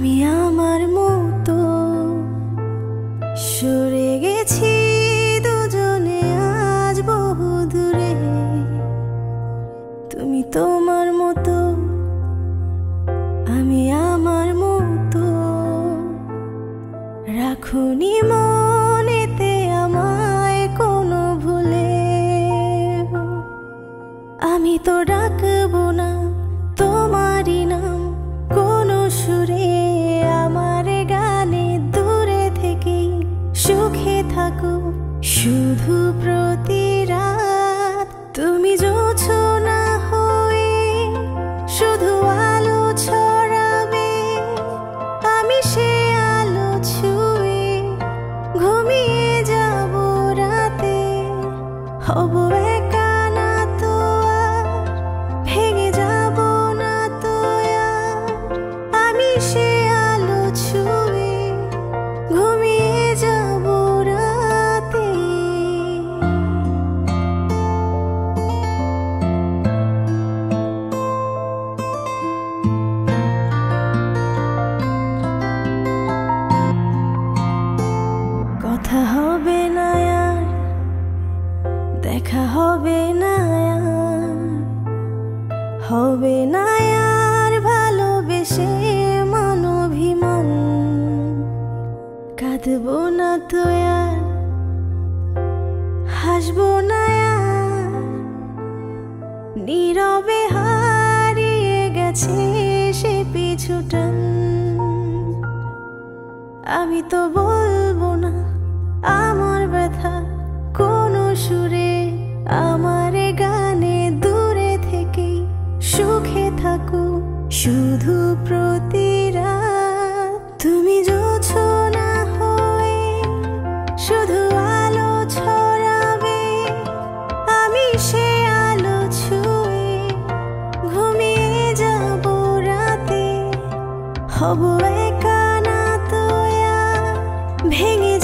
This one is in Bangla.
আমি আমার মতো সরে গেছি দুজনে আজ বহু দূরে। তুমি তোমার মতো, আমি আমার মতো। রাখুনি মনেতে আমায় কোনো ভুলে। আমি তো ডাকবো না তোমারই নাম কোনো সুরে। আমার গানে দূরে থেকেই সুখে থাকো শুধু প্রতি রাত। তুমি জোছনা হয়ে শুধু আলো ছড়াবে, আমি সে আলো ছুঁয়ে ঘুমিয়ে যাব রাতে। হব একা না তো আর, ভেঙে যাব না তো আর। আমি সে আলো ছুঁয়ে ঘুমিয়ে যাব রাতে। কথা হবে না আর, দেখা হবে না আর, হবে না আর ভালোবেসে মান অভিমান। কাঁদবো না তো আর, হাসবো না আর, নীরবে হারিয়ে গেছে সে পিছুটান। আমি তো বলবো না আমার ব্যথা কোনো সুরে। আমার গানে দূরে থেকেই সুখে থাকো শুধু প্রতি রাত। তুমি জোছনা হয়ে শুধু আলো ছড়াবে, আমি সে আলো ছুঁয়ে ঘুমিয়ে যাব রাতে। হব একা না তো আর, ভেঙে